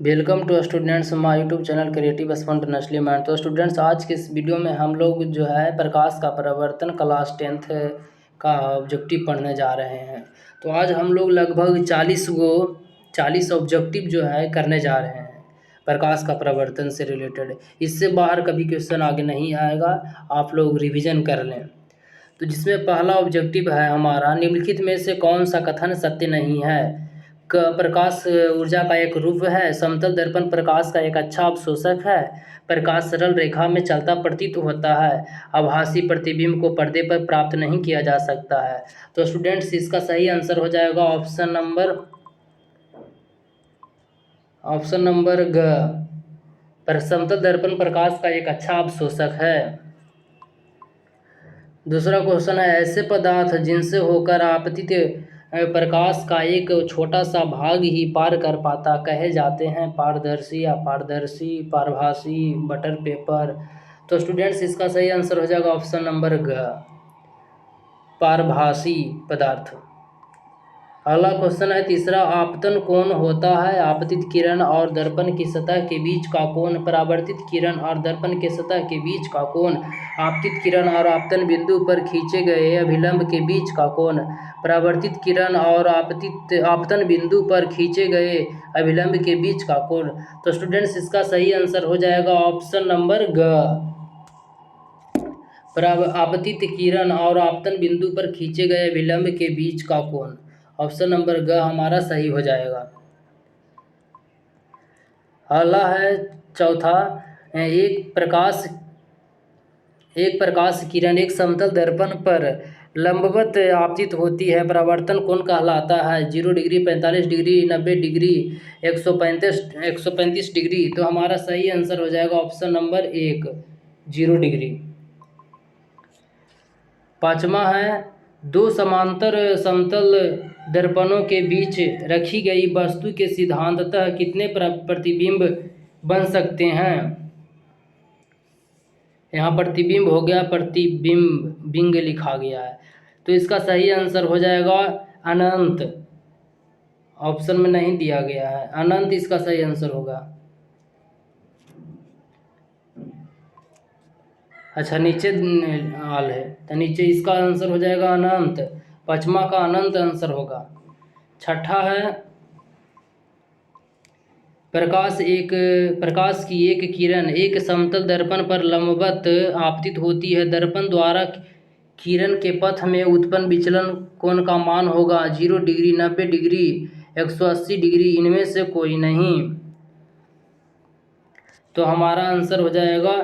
Welcome to students my YouTube channel creative spontaneously mind. तो students, आज के इस वीडियो में हम लोग जो है प्रकाश का परावर्तन क्लास 10th का ऑब्जेक्टिव पढ़ने जा रहे हैं। तो आज हम लोग लगभग 40 ऑब्जेक्टिव जो है करने जा रहे हैं प्रकाश का परावर्तन से रिलेटेड। इससे बाहर कभी क्वेश्चन आगे नहीं आएगा, आप लोग रिविज़न कर लें। तो जिसमें पहला ऑब्जेक्टिव है हमारा, निम्नलिखित में से कौन सा कथन सत्य नहीं है। प्रकाश ऊर्जा का एक रूप है। समतल दर्पण प्रकाश का एक अच्छा अवशोषक है। प्रकाश सरल रेखा में चलता प्रतीत होता है। आभासी प्रतिबिंब को पर्दे पर प्राप्त नहीं किया जा सकता है। तो स्टूडेंट्स, इसका सही आंसर हो जाएगा ऑप्शन नंबर ग। समतल दर्पण प्रकाश का एक अच्छा अवशोषक है। दूसरा क्वेश्चन है, ऐसे पदार्थ जिनसे होकर आपतित प्रकाश का एक छोटा सा भाग ही पार कर पाता कहे जाते हैं। पारदर्शी, अपारदर्शी, पारभासी, बटर पेपर। तो स्टूडेंट्स, इसका सही आंसर हो जाएगा ऑप्शन नंबर ग, पारभासी पदार्थ। अगला क्वेश्चन है तीसरा, आपतन कोण होता है। आपतित किरण और दर्पण की सतह के बीच का कोण। परावर्तित किरण और दर्पण के सतह के बीच का कोण। आपतित किरण और आपतन बिंदु पर खींचे गए अभिलंब के बीच का कोण। परावर्तित किरण और आपतन बिंदु पर खींचे गए अभिलंब के बीच का कोण। तो स्टूडेंट्स, इसका सही आंसर हो जाएगा ऑप्शन नंबर ग, आपतित किरण और आपतन बिंदु पर खींचे गए अभिलंब के बीच का कोण। ऑप्शन नंबर ग हमारा सही हो जाएगा। अगला है चौथा, एक प्रकाश किरण एक समतल दर्पण पर लंबवत आपतित होती है। परावर्तन कोण कहलाता है। 0 डिग्री, 45 डिग्री, 90 डिग्री, 135 डिग्री। तो हमारा सही आंसर हो जाएगा ऑप्शन नंबर 1, 0 डिग्री। पांचवा है, दो समांतर समतल दर्पणों के बीच रखी गई वस्तु के सिद्धांततः कितने प्रतिबिंब बन सकते हैं। यहाँ प्रतिबिंब हो गया, बिंग लिखा गया है। तो इसका सही आंसर हो जाएगा अनंत। ऑप्शन में नहीं दिया गया है, अनंत इसका सही आंसर होगा। अच्छा, नीचे आल है तो नीचे इसका आंसर हो जाएगा अनंत। पांचवा का अनंत आंसर होगा। छठा है, प्रकाश की एक किरण एक समतल दर्पण पर लंबवत आपतित होती है। दर्पण द्वारा किरण के पथ में उत्पन्न विचलन कोण का मान होगा 0 डिग्री, 90 डिग्री, 180 डिग्री, इनमें से कोई नहीं। तो हमारा आंसर हो जाएगा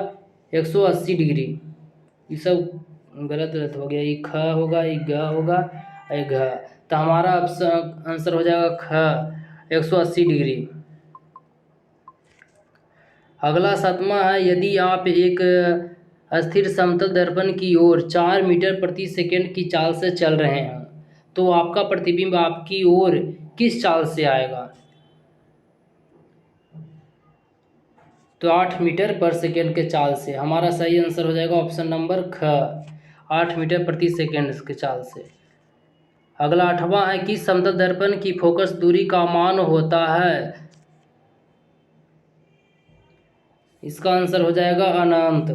180 डिग्री। ये सब गलत हो गया। ये ख होगा, ये ग होगा, ये घ। तो हमारा आंसर हो जाएगा ख, 180 डिग्री। अगला सातवां है, यदि आप एक अस्थिर समतल दर्पण की ओर 4 मीटर प्रति सेकंड की चाल से चल रहे हैं तो आपका प्रतिबिंब आपकी ओर किस चाल से आएगा। तो 8 मीटर पर सेकंड के चाल से। हमारा सही आंसर हो जाएगा ऑप्शन नंबर ख, 8 मीटर प्रति सेकंड के चाल से। अगला आठवां है, किस समतल दर्पण की फोकस दूरी का मान होता है। इसका आंसर हो जाएगा अनंत।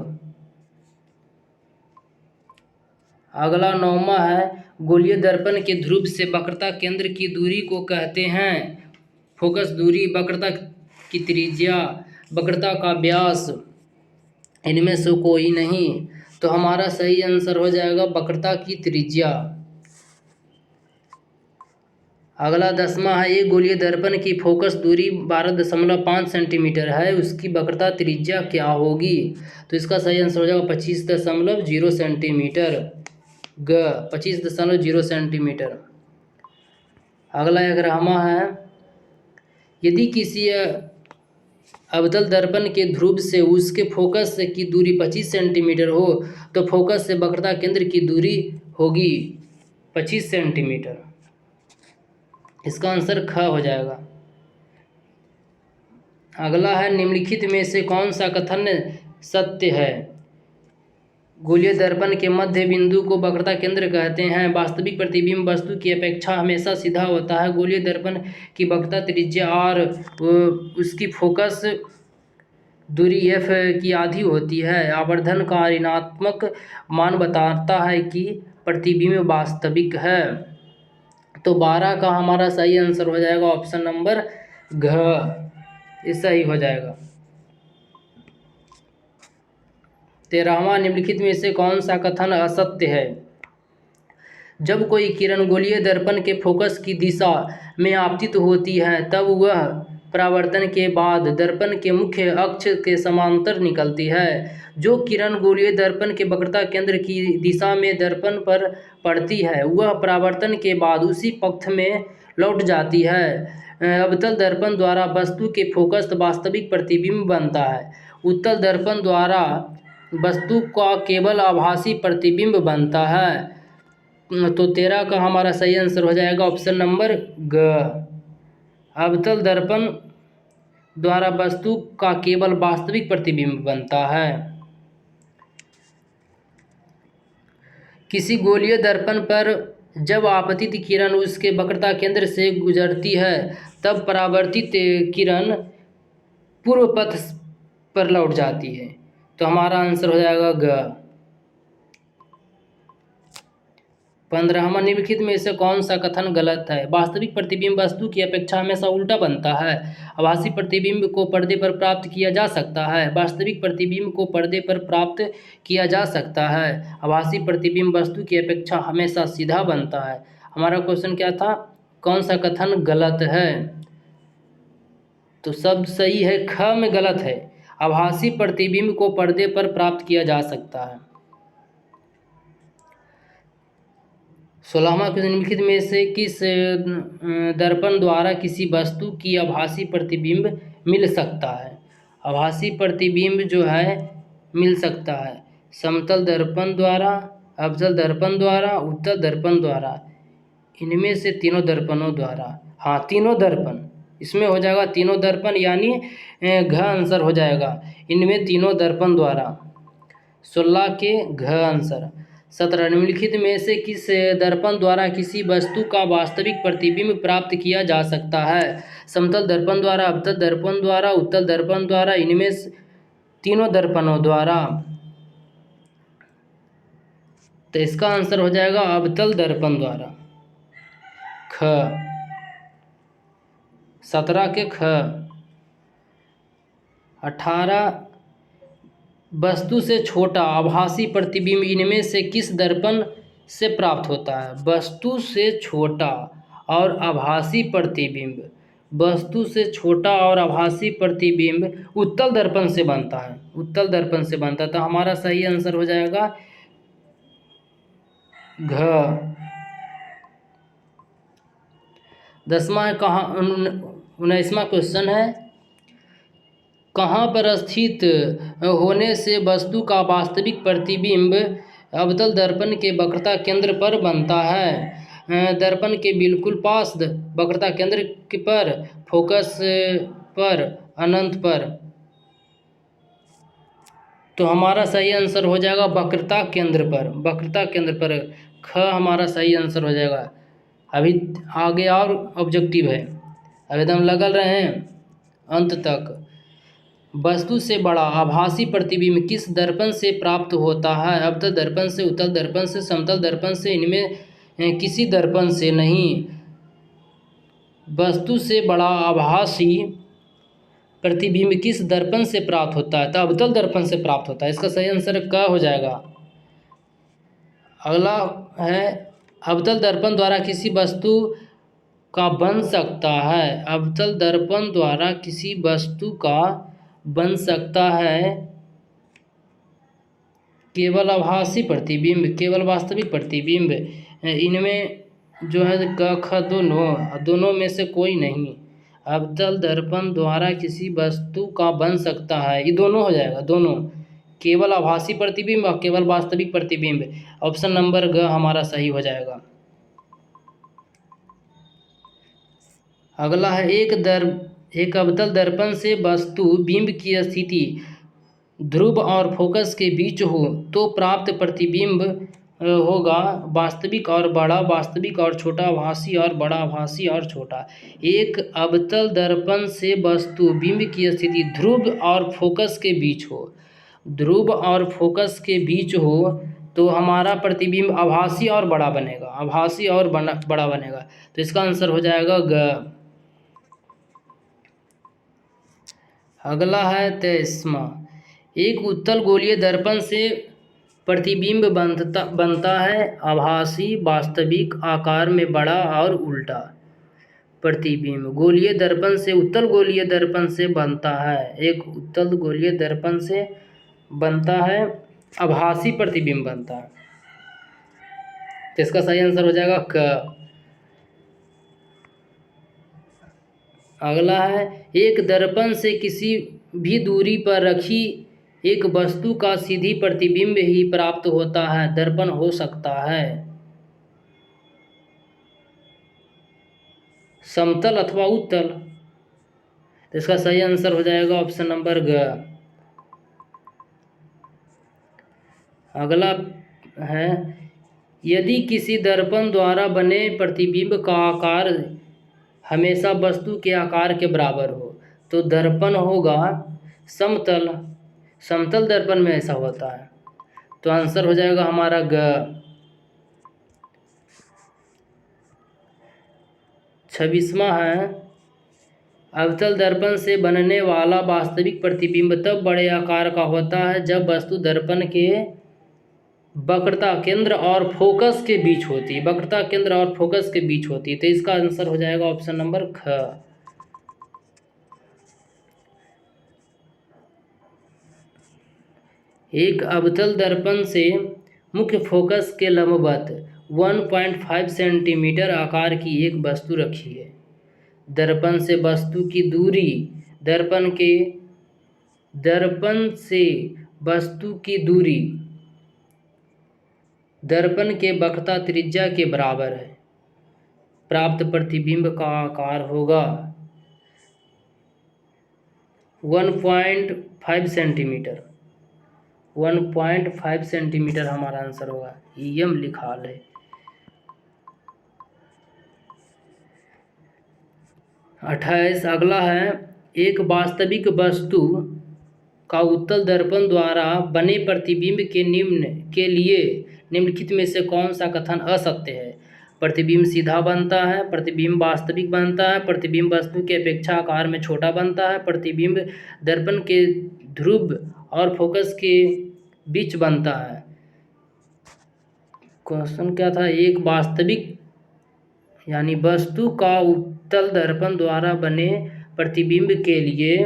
अगला नौवां है, गोलीय दर्पण के ध्रुव से वक्रता केंद्र की दूरी को कहते हैं। फोकस दूरी, वक्रता की त्रिज्या, वक्रता का व्यास, इनमें से कोई नहीं। तो हमारा सही आंसर हो जाएगा वक्रता की त्रिज्या। अगला 10वां है, एक गोलीय दर्पण की फोकस दूरी 12.5 सेंटीमीटर है, उसकी वक्रता त्रिज्या क्या होगी। तो इसका सही आंसर हो जाएगा 25.0 सेंटीमीटर, ग, 25.0 सेंटीमीटर। अगला 11वां है, यदि किसी अवतल दर्पण के ध्रुव से उसके फोकस की दूरी 25 सेंटीमीटर हो तो फोकस से वक्रता केंद्र की दूरी होगी 25 सेंटीमीटर। इसका आंसर ख हो जाएगा। अगला है, निम्नलिखित में से कौन सा कथन सत्य है। गोलीय दर्पण के मध्य बिंदु को वक्रता केंद्र कहते हैं। वास्तविक प्रतिबिंब वस्तु की अपेक्षा हमेशा सीधा होता है। गोलीय दर्पण की वक्रता त्रिज्या और उसकी फोकस दूरी f की आधी होती है। आवर्धन का ऋणात्मक मान बताता है कि प्रतिबिंब वास्तविक है। तो 12 का हमारा सही आंसर हो जाएगा ऑप्शन नंबर घ, ये सही हो जाएगा। 13वां, निम्नलिखित में से कौन सा कथन असत्य है? जब कोई किरण गोलीय दर्पण के फोकस की दिशा में आपतित होती है तब वह परावर्तन के बाद दर्पण के मुख्य अक्ष के समांतर निकलती है। जो किरण गोलीय दर्पण के वक्रता केंद्र की दिशा में दर्पण पर पड़ती है वह परावर्तन के बाद उसी पथ में लौट जाती है। अवतल दर्पण द्वारा वस्तु के फोकस वास्तविक प्रतिबिंब बनता है। उत्तल दर्पण द्वारा वस्तु का केवल आभासी प्रतिबिंब बनता है। तो 13 का हमारा सही आंसर हो जाएगा ऑप्शन नंबर ग। अवतल दर्पण द्वारा वस्तु का केवल वास्तविक प्रतिबिंब बनता है। किसी गोलीय दर्पण पर जब आपतित किरण उसके वक्रता केंद्र से गुजरती है तब परावर्तित किरण पूर्व पथ पर लौट जाती है। तो हमारा आंसर हो जाएगा ग। 15वां, निम्नलिखित में से कौन सा कथन गलत है? वास्तविक प्रतिबिंब वस्तु की अपेक्षा हमेशा उल्टा बनता है। आभासी प्रतिबिंब को पर्दे पर प्राप्त किया जा सकता है। वास्तविक प्रतिबिंब को पर्दे पर प्राप्त किया जा सकता है। आभासी प्रतिबिंब वस्तु की अपेक्षा हमेशा सीधा बनता है। हमारा क्वेश्चन क्या था? कौन सा कथन गलत है? तो सब सही है, ख में गलत है। आभासी प्रतिबिंब को पर्दे पर प्राप्त किया जा सकता है। 16वां, निम्नलिखित में से किस दर्पण द्वारा किसी वस्तु की आभासी प्रतिबिंब मिल सकता है? आभासी प्रतिबिंब जो है मिल सकता है समतल दर्पण द्वारा, अवतल दर्पण द्वारा, उत्तल दर्पण द्वारा। इनमें से तीनों दर्पणों द्वारा। हाँ, तीनों दर्पण इसमें हो जाएगा, तीनों दर्पण यानी घ आंसर हो जाएगा इनमें तीनों दर्पण द्वारा। 16 के घ आंसर। 17, निम्नलिखित में से किस दर्पण द्वारा किसी वस्तु का वास्तविक प्रतिबिंब प्राप्त किया जा सकता है? समतल दर्पण द्वारा, अवतल दर्पण द्वारा, उत्तल दर्पण द्वारा। इनमें तीनों दर्पणों द्वारा। तो इसका आंसर हो जाएगा अवतल दर्पण द्वारा, ख। 17 के ख। 18, वस्तु से छोटा आभासी प्रतिबिंब इनमें से किस दर्पण से प्राप्त होता है? वस्तु से छोटा और आभासी प्रतिबिंब, वस्तु से छोटा और आभासी प्रतिबिंब उत्तल दर्पण से बनता है। उत्तल दर्पण से बनता है। तो हमारा सही आंसर हो जाएगा घ। 10वां, कहाँ 19वां क्वेश्चन है, कहाँ पर स्थित होने से वस्तु का वास्तविक प्रतिबिंब अवतल दर्पण के वक्रता केंद्र पर बनता है? दर्पण के बिल्कुल पास, वक्रता केंद्र पर, फोकस पर, अनंत पर। तो हमारा सही आंसर हो जाएगा वक्रता केंद्र पर। वक्रता केंद्र पर, ख हमारा सही आंसर हो जाएगा। अभी आगे और ऑब्जेक्टिव है, अब एकदम लगल रहे हैं अंत तक। वस्तु से बड़ा आभासी प्रतिबिंब किस दर्पण से प्राप्त होता है? अवतल दर्पण से, उत्तल दर्पण से, समतल दर्पण से। इनमें किसी दर्पण से नहीं। वस्तु से बड़ा आभासी प्रतिबिंब किस दर्पण से प्राप्त होता है? तो अवतल दर्पण से प्राप्त होता है। इसका सही आंसर क हो जाएगा। अगला है, अवतल दर्पण द्वारा किसी वस्तु का बन सकता है। अवतल दर्पण द्वारा किसी वस्तु का बन सकता है केवल आभासी प्रतिबिंब, केवल वास्तविक प्रतिबिंब। इनमें जो है क ख दोनों में से कोई नहीं। अवतल दर्पण द्वारा किसी वस्तु का बन सकता है, ये दोनों हो जाएगा, दोनों। केवल आभासी प्रतिबिंब और केवल वास्तविक प्रतिबिंब। ऑप्शन नंबर ग हमारा सही हो जाएगा। अगला है, एक अवतल दर्पण से वस्तु बिंब की स्थिति ध्रुव और फोकस के बीच हो तो प्राप्त प्रतिबिंब होगा वास्तविक और बड़ा, वास्तविक और छोटा, आभासी और बड़ा, आभासी और छोटा। एक अवतल दर्पण से वस्तु बिंब की स्थिति ध्रुव और फोकस के बीच हो, ध्रुव और फोकस के बीच हो तो हमारा प्रतिबिंब आभासी और बड़ा बनेगा, आभासी और बड़ा बनेगा। तो इसका आंसर हो जाएगा ग। अगला है 23वां। एक उत्तल गोलीय दर्पण से प्रतिबिंब बनता है आभासी, वास्तविक, आकार में बड़ा और उल्टा। प्रतिबिंब गोलीय दर्पण से, उत्तल गोलीय दर्पण से बनता है, एक उत्तल गोलीय दर्पण से बनता है आभासी प्रतिबिंब बनता है। तो इसका सही आंसर हो जाएगा क। अगला है एक दर्पण से किसी भी दूरी पर रखी एक वस्तु का सीधी प्रतिबिंब ही प्राप्त होता है, दर्पण हो सकता है समतल अथवा उत्तल। तो इसका सही आंसर हो जाएगा ऑप्शन नंबर ग। अगला है यदि किसी दर्पण द्वारा बने प्रतिबिंब का आकार हमेशा वस्तु के आकार के बराबर हो तो दर्पण होगा समतल, समतल दर्पण में ऐसा होता है। तो आंसर हो जाएगा हमारा ग। 26वां है अवतल दर्पण से बनने वाला वास्तविक प्रतिबिंब तब बड़े आकार का होता है जब वस्तु दर्पण के वक्रता केंद्र और फोकस के बीच होती है, वक्रता केंद्र और फोकस के बीच होती है। तो इसका आंसर हो जाएगा ऑप्शन नंबर ख। एक अवतल दर्पण से मुख्य फोकस के लंबवत 1.5 सेंटीमीटर आकार की एक वस्तु रखी है। दर्पण से वस्तु की दूरी दर्पण से वस्तु की दूरी दर्पण के वक्रता त्रिज्या के बराबर है। प्राप्त प्रतिबिंब का आकार होगा 1.5 सेंटीमीटर, 1.5 सेंटीमीटर हमारा आंसर होगा। यम लिखा है। 28 अगला है एक वास्तविक वस्तु का उत्तल दर्पण द्वारा बने प्रतिबिंब के लिए निम्नलिखित में से कौन सा कथन असत्य है। प्रतिबिंब सीधा बनता है, प्रतिबिंब वास्तविक बनता है, प्रतिबिंब वस्तु के अपेक्षा आकार में छोटा बनता है, प्रतिबिंब दर्पण के ध्रुव और फोकस के बीच बनता है। क्वेश्चन क्या था, एक वास्तविक यानी वस्तु का उत्तल दर्पण द्वारा बने प्रतिबिंब के लिए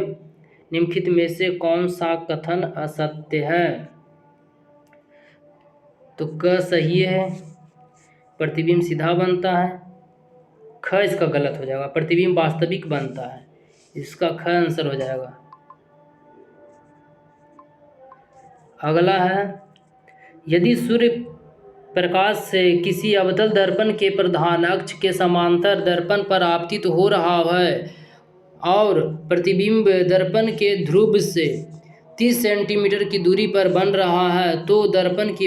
निम्नलिखित में से कौन सा कथन असत्य है। तो क सही है, प्रतिबिंब सीधा बनता है। ख इसका गलत हो जाएगा, प्रतिबिंब वास्तविक बनता है, इसका ख आंसर हो जाएगा। अगला है यदि सूर्य प्रकाश से किसी अवतल दर्पण के प्रधान अक्ष के समांतर दर्पण पर आपतित हो रहा है और प्रतिबिंब दर्पण के ध्रुव से 30 सेंटीमीटर की दूरी पर बन रहा है तो दर्पण की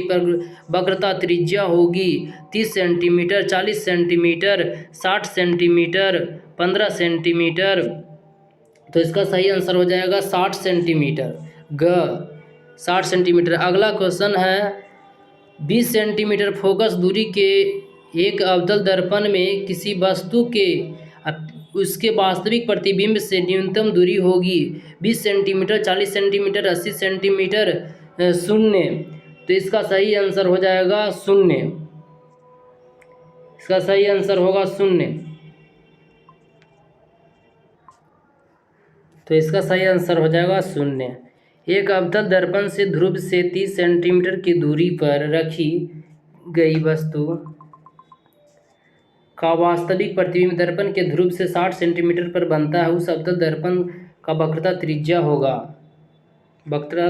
वक्रता त्रिज्या होगी 30 सेंटीमीटर, 40 सेंटीमीटर, 60 सेंटीमीटर, 15 सेंटीमीटर। तो इसका सही आंसर हो जाएगा 60 सेंटीमीटर ग, 60 सेंटीमीटर। अगला क्वेश्चन है 20 सेंटीमीटर फोकस दूरी के एक अवतल दर्पण में किसी वस्तु के उसके वास्तविक प्रतिबिंब से न्यूनतम दूरी होगी 20 सेंटीमीटर, 40 सेंटीमीटर, 80 सेंटीमीटर, 0। तो इसका सही आंसर हो जाएगा 0, इसका सही आंसर होगा 0। तो इसका सही आंसर हो जाएगा 0। एक अवतल दर्पण से ध्रुव से 30 सेंटीमीटर की दूरी पर रखी गई वस्तु का वास्तविक प्रतिबिंब दर्पण के ध्रुव से 60 सेंटीमीटर पर बनता है, उस अवतल दर्पण का वक्रता त्रिज्या होगा, वक्रता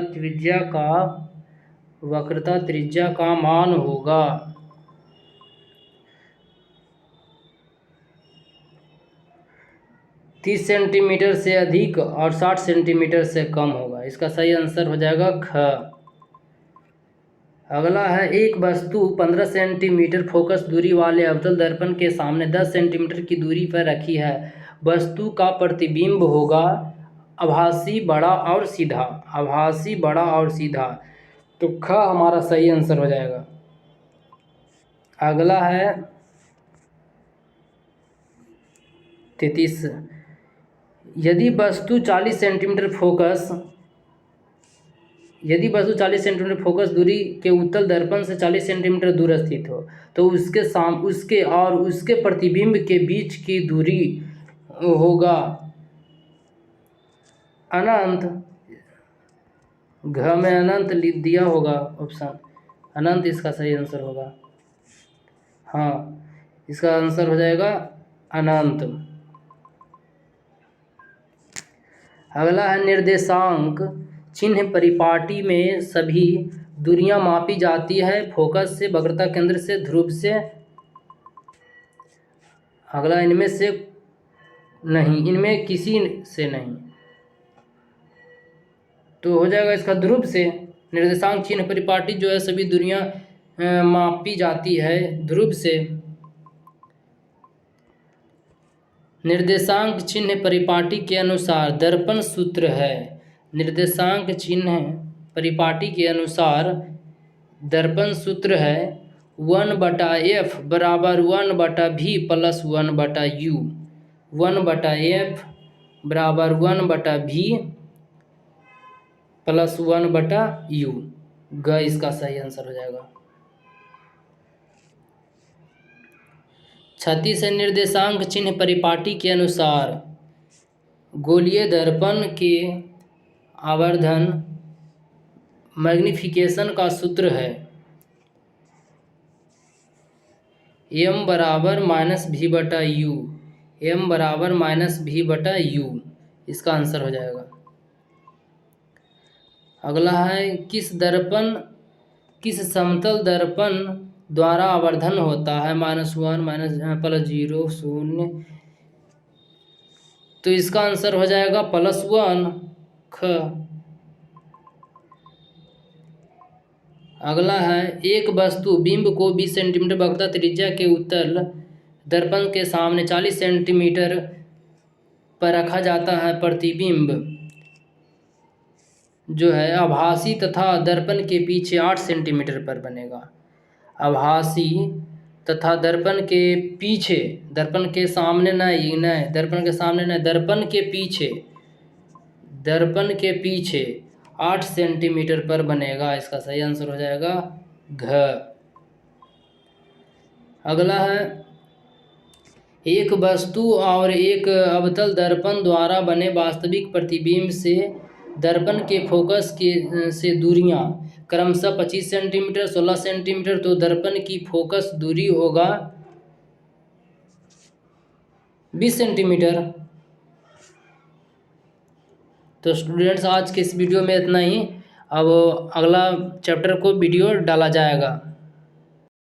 त्रिज्या का मान होगा 30 सेंटीमीटर से अधिक और 60 सेंटीमीटर से कम होगा। इसका सही आंसर हो जाएगा ख। अगला है, एक वस्तु 15 सेंटीमीटर फोकस दूरी वाले अवतल दर्पण के सामने 10 सेंटीमीटर की दूरी पर रखी है। वस्तु का प्रतिबिंब होगा आभासी, बड़ा और सीधा। आभासी, बड़ा और सीधा, तो ख हमारा सही आंसर हो जाएगा। अगला है 33, यदि वस्तु 40 सेंटीमीटर फोकस दूरी के उत्तल दर्पण से 40 सेंटीमीटर दूर स्थित हो तो उसके और उसके प्रतिबिंब के बीच की दूरी होगा अनंत। घ में अनंत दिया होगा ऑप्शन, अनंत इसका सही आंसर होगा। हाँ, इसका आंसर हो जाएगा अनंत। अगला है, निर्देशांक चिन्ह परिपाटी में सभी दूरियां मापी जाती है फोकस से, वक्रता केंद्र से, ध्रुव से। अगला, इनमें से नहीं, इनमें किसी से नहीं, तो हो जाएगा इसका ध्रुव से। निर्देशांक चिन्ह परिपाटी जो है सभी दूरियां मापी जाती है ध्रुव से। निर्देशांक चिन्ह परिपाटी के अनुसार दर्पण सूत्र है। निर्देशांक चिन्ह परिपाटी के अनुसार दर्पण सूत्र है 1/f बराबर 1/v प्लस 1/u। 1/f बराबर 1/v प्लस 1/u। ग इसका सही आंसर हो जाएगा। 36 है, निर्देशांक चिन्ह परिपाटी के अनुसार गोलीय दर्पण के आवर्धन मैग्नीफिकेशन का सूत्र है m बराबर -v/u। m बराबर -v/u, इसका आंसर हो जाएगा। अगला है, किस समतल दर्पण द्वारा आवर्धन होता है -1 +0 0, तो इसका आंसर हो जाएगा +1 ख। अगला है, एक वस्तु बिंब को 20 सेंटीमीटर वक्रता त्रिज्या के उत्तल दर्पण के सामने 40 सेंटीमीटर पर रखा जाता है। प्रतिबिंब जो है आभासी तथा दर्पण के पीछे 8 सेंटीमीटर पर बनेगा। आभासी तथा दर्पण के पीछे, दर्पण के सामने नहीं, दर्पण के सामने नहीं, दर्पण के पीछे 8 सेंटीमीटर पर बनेगा। इसका सही आंसर हो जाएगा घ। अगला है, एक वस्तु और एक अवतल दर्पण द्वारा बने वास्तविक प्रतिबिंब से दर्पण के फोकस से दूरियां क्रमशः 25 सेंटीमीटर 16 सेंटीमीटर, तो दर्पण की फोकस दूरी होगा 20 सेंटीमीटर। तो स्टूडेंट्स, आज के इस वीडियो में इतना ही। अब अगला चैप्टर को वीडियो डाला जाएगा।